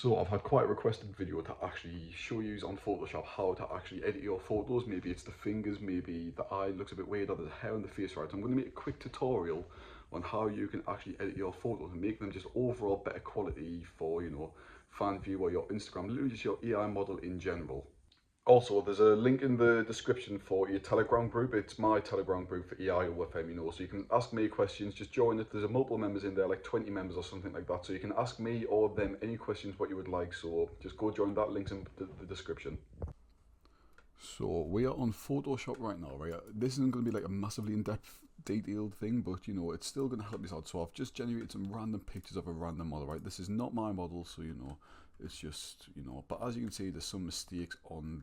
So I've had quite a requested video to actually show you on Photoshop how to actually edit your photos. Maybe it's the fingers, maybe the eye looks a bit weird, or the hair on the face, right? I'm going to make a quick tutorial on how you can actually edit your photos and make them just overall better quality for, you know, fan view or your Instagram, literally just your AI model in general. Also, there's a link in the description for your Telegram group. It's my Telegram group for EI or FM, you know, so you can ask me questions, just join it. There's a multiple members in there, like 20 members or something like that. So you can ask me or them any questions what you would like. So just go join that, link's in the description. So we are on Photoshop right now, right? This isn't going to be like a massively in-depth, detailed thing, but you know, it's still going to help us out. So I've just generated some random pictures of a random model, right? This is not my model, so you know, it's just, you know, but as you can see, there's some mistakes on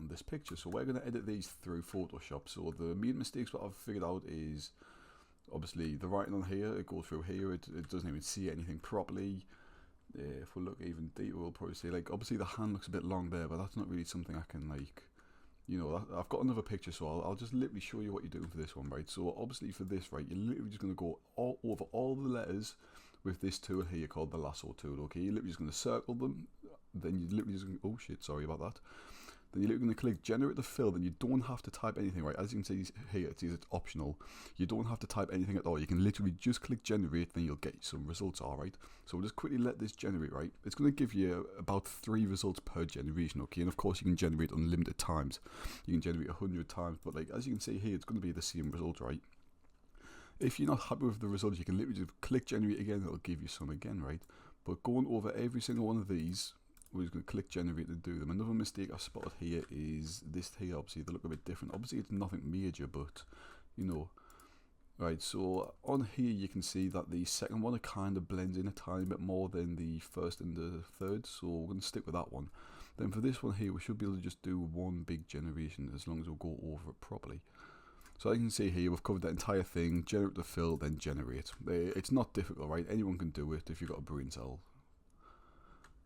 this picture. So we're going to edit these through Photoshop. So the main mistakes what I've figured out is obviously the writing on here, it goes through here, it doesn't even see anything properly. If we look even deeper, we'll probably see, like, obviously the hand looks a bit long there, but that's not really something I can, like, you know, I've got another picture, so I'll just literally show you what you're doing for this one, right? So obviously for this, right, you're literally just going to go all over all the letters with this tool here called the lasso tool, okay? You're literally just going to circle them, then you're literally just going to, oh shit, sorry about that. Then you're going to click generate the fill, then you don't have to type anything, right? As you can see here, it says it's optional. You don't have to type anything at all. You can literally just click generate, then you'll get some results, alright? So we'll just quickly let this generate, right? It's going to give you about 3 results per generation, okay? And of course you can generate unlimited times. You can generate 100 times, but like as you can see here, it's going to be the same result, right? If you're not happy with the results, you can literally just click generate again, it'll give you some again, right? But going over every single one of these, we're just going to click generate to do them. Another mistake I spotted here is this here. Obviously they look a bit different. Obviously it's nothing major, but you know, right? So on here you can see that the second one, it kind of blends in a tiny bit more than the first and the third, so we're going to stick with that one. Then for this one here, we should be able to just do one big generation as long as we go over it properly. So as you can see here, we've covered that entire thing, generate the fill, then generate. It's not difficult, right? Anyone can do it if you've got a brain cell.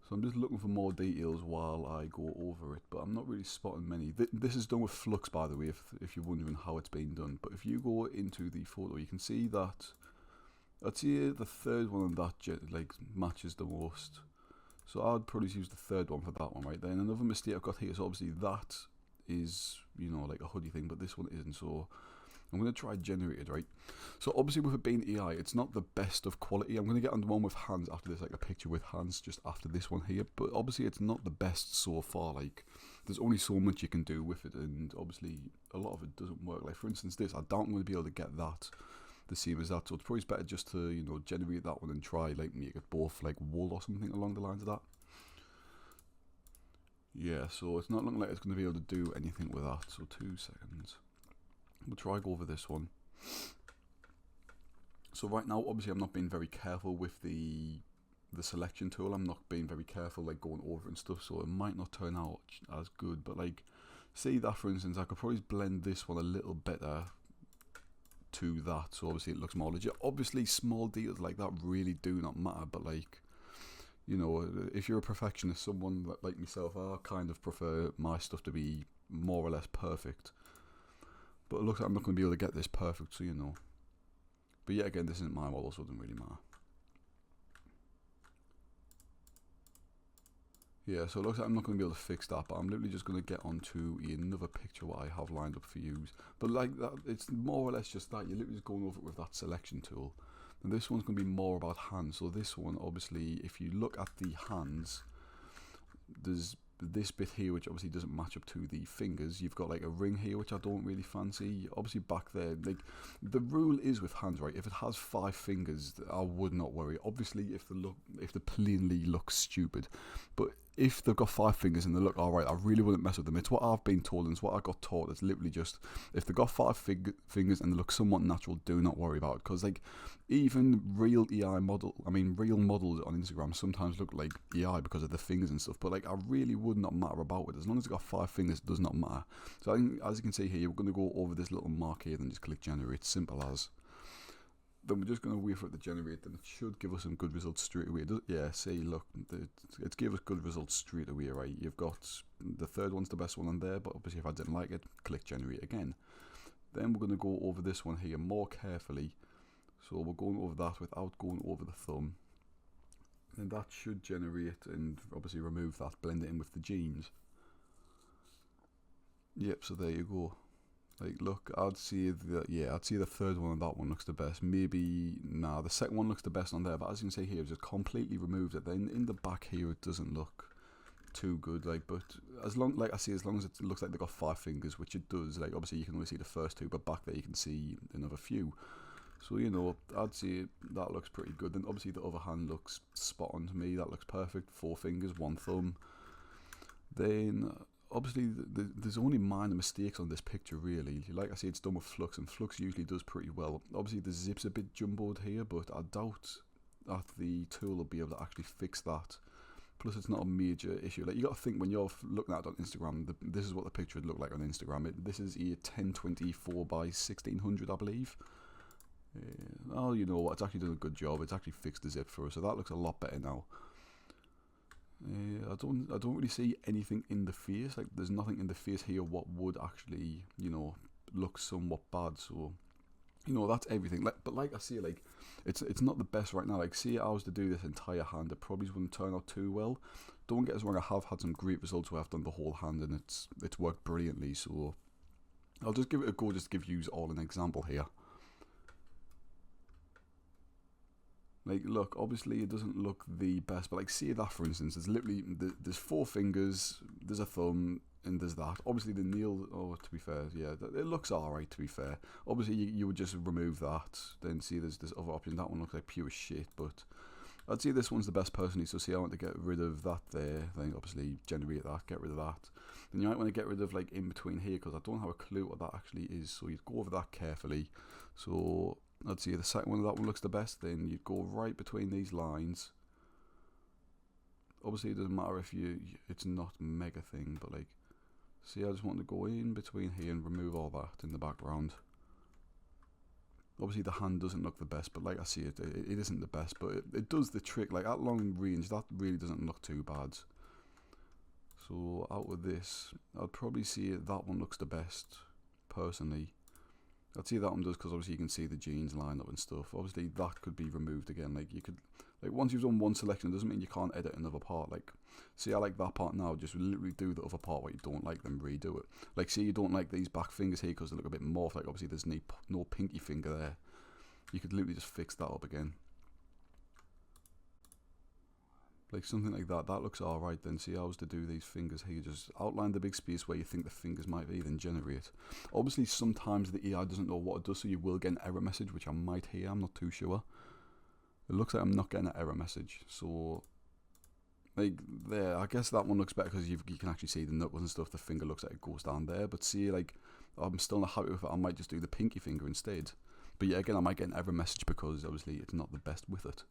So I'm just looking for more details while I go over it, but I'm not really spotting many. This is done with Flux, by the way, if you're wondering how it's being done. But if you go into the photo, you can see that, I'd say the third one on that like matches the most. So I'd probably use the third one for that one, right? Then another mistake I've got here is obviously that is, you know, like a hoodie thing, but this one isn't. So I'm going to try generated, right? So obviously with it being AI, it's not the best of quality. I'm going to get on the one with hands after this, like a picture with hands just after this one here. But obviously it's not the best so far. Like there's only so much you can do with it, and obviously a lot of it doesn't work. Like for instance this, I doubt I'm going to be able to get that the same as that. So it's probably better just to, you know, generate that one and try like make it both like wool or something along the lines of that. Yeah, so it's not looking like it's going to be able to do anything with that. So 2 seconds. We'll try go over this one. So right now, obviously, I'm not being very careful with the selection tool. I'm not being very careful, like going over and stuff. So it might not turn out as good. But like, see that for instance, I could probably blend this one a little better to that. So obviously, it looks more legit. Obviously, small details like that really do not matter. But like, you know, if you're a perfectionist, someone like myself, I kind of prefer my stuff to be more or less perfect. But it looks like I'm not going to be able to get this perfect, so you know. But yet again, this isn't my model, so it doesn't really matter. Yeah, so it looks like I'm not going to be able to fix that, but I'm literally just going to get onto another picture what I have lined up for use. But like that, it's more or less just that. You're literally just going over it with that selection tool. And this one's going to be more about hands. So this one, obviously, if you look at the hands, there's this bit here which obviously doesn't match up to the fingers. You've got like a ring here which I don't really fancy. Obviously back there, like the rule is with hands, right? If it has 5 fingers, I would not worry. Obviously if they plainly look stupid, but if they've got 5 fingers and they look alright, I really wouldn't mess with them. It's what I've been told and it's what I got taught. It's literally just, if they've got 5 fingers and they look somewhat natural, do not worry about it. Because like, even real real models on Instagram sometimes look like AI because of the fingers and stuff. But like, I really would not matter about it. As long as they've got 5 fingers, it does not matter. So I think, as you can see here, we're going to go over this little mark here, then just click generate, simple as. Then we're just going to wait for it to generate, then it should give us some good results straight away. Yeah, see, look, it's give us good results straight away, right? You've got, the third one's the best one on there, but obviously if I didn't like it, click generate again. Then we're going to go over this one here more carefully. So we're going over that without going over the thumb. And that should generate and obviously remove that, blend it in with the jeans. Yep, so there you go. Like, look, I'd see the third one and that one looks the best. Maybe, nah, the second one looks the best on there, but as you can see here, I've just completely removed it. Then in the back here, it doesn't look too good, like, but as long as it looks like they've got 5 fingers, which it does, like, obviously you can only see the first 2, but back there you can see another few. So, you know, I'd say that looks pretty good. Then obviously the other hand looks spot on to me. That looks perfect. 4 fingers, 1 thumb. Then obviously there's only minor mistakes on this picture really. Like I say, it's done with Flux, and Flux usually does pretty well. Obviously the zip's a bit jumboed here, but I doubt that the tool will be able to actually fix that. Plus it's not a major issue. Like, you got to think, when you're looking at it on Instagram, this is what the picture would look like on Instagram. This is a 1024 by 1600, I believe. Oh, you know what, it's actually done a good job. It's actually fixed the zip for us, so that looks a lot better now. I don't really see anything in the face. Like, there's nothing in the face here what would actually, you know, look somewhat bad. So, you know, that's everything. Like, but like I say, like, it's not the best right now. Like, say I was to do this entire hand, it probably wouldn't turn out too well. Don't get us wrong, I have had some great results where I've done the whole hand and it's worked brilliantly. So I'll just give it a go, just to give you all an example here. Like, look, obviously it doesn't look the best, but like, see that for instance, there's literally, there's 4 fingers, there's a thumb, and there's that. Obviously the nail, oh, to be fair, yeah, it looks alright, to be fair. Obviously you would just remove that, then see there's this other option. That one looks like pure shit, but I'd say this one's the best personally. So see, I want to get rid of that there, then obviously generate that, get rid of that. Then you might want to get rid of, like, in between here, because I don't have a clue what that actually is, so you'd go over that carefully. So I'd say the second one, that one looks the best. Then you'd go right between these lines. Obviously it doesn't matter if it's not mega thing, but like, see, I just want to go in between here and remove all that in the background. Obviously the hand doesn't look the best, but like I see it isn't the best, but it does the trick. Like, at long range, that really doesn't look too bad. So out of this, I'd probably see that one looks the best, personally. I'd say that one does, because obviously you can see the jeans line up and stuff. Obviously that could be removed again. Like, you could, like, once you've done one selection, it doesn't mean you can't edit another part. Like, see, I like that part now, just literally do the other part what you don't like, then redo it. Like, see, you don't like these back fingers here because they look a bit morphed. Like, obviously there's no pinky finger there. You could literally just fix that up again. Like, something like that, that looks alright. Then see, I was to do these fingers here, just outline the big space where you think the fingers might be, then generate. Obviously sometimes the AI doesn't know what it does, so you will get an error message, which I might hear, I'm not too sure. It looks like I'm not getting an error message, so like, there, I guess that one looks better because you can actually see the knuckles and stuff. The finger looks like it goes down there, but see, like, I'm still not happy with it. I might just do the pinky finger instead. But yeah, again, I might get an error message because obviously it's not the best with it.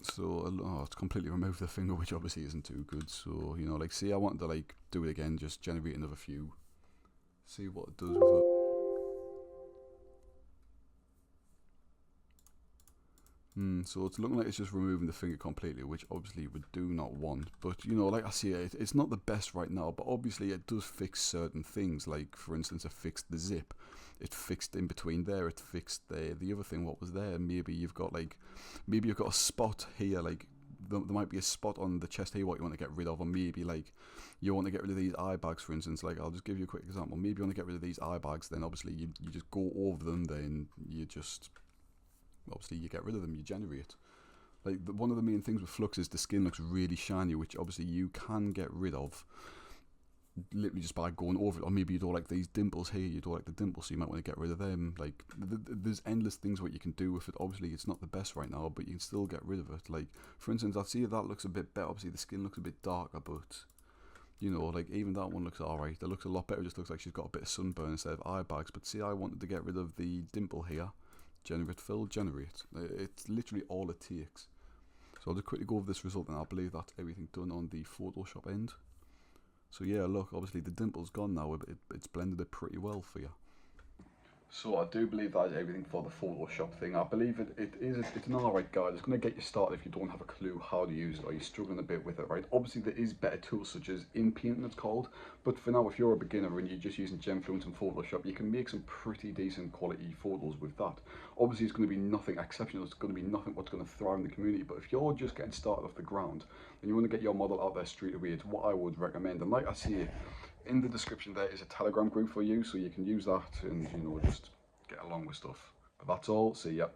So, oh, it's completely removed the finger, which obviously isn't too good. So, you know, like, see, I wanted to, like, do it again, just generate another few, see what it does with it. So it's looking like it's just removing the finger completely, which obviously we do not want. But, you know, like I say, it's not the best right now, but obviously it does fix certain things. Like, for instance, it fixed the zip. It fixed in between there. It fixed the other thing, what was there. Maybe you've got, like, maybe you've got a spot here, like, there might be a spot on the chest here what you want to get rid of, or maybe, like, you want to get rid of these eye bags, for instance. Like, I'll just give you a quick example. Maybe you want to get rid of these eye bags, then obviously you just go over them, then you just, obviously you get rid of them, you generate. Like, one of the main things with Flux is the skin looks really shiny, which obviously you can get rid of literally just by going over it. Or maybe you don't like these dimples here, you don't like the dimples, so you might want to get rid of them. Like, there's endless things what you can do with it. Obviously it's not the best right now, but you can still get rid of it. Like, for instance, I'd see that looks a bit better. Obviously the skin looks a bit darker, but, you know, like, even that one looks alright. It looks a lot better. It just looks like she's got a bit of sunburn instead of eye bags. But see, I wanted to get rid of the dimple here. Generate fill, generate. It's literally all it takes. So I'll just quickly go over this result, and I believe that's everything done on the Photoshop end. So yeah, look, obviously the dimple's gone now. It's blended it pretty well for you. So I do believe that is everything for the Photoshop thing. I believe it's an alright guide. It's going to get you started if you don't have a clue how to use it or you're struggling a bit with it, right? Obviously there is better tools such as InPaint, it's called, but for now if you're a beginner and you're just using Genfluence and Photoshop, you can make some pretty decent quality photos with that. Obviously it's going to be nothing exceptional, it's going to be nothing what's going to thrive in the community, but if you're just getting started off the ground and you want to get your model out there straight away, it's what I would recommend. And like I say, in the description there is a Telegram group for you, so you can use that and, you know, just get along with stuff. But that's all. See ya.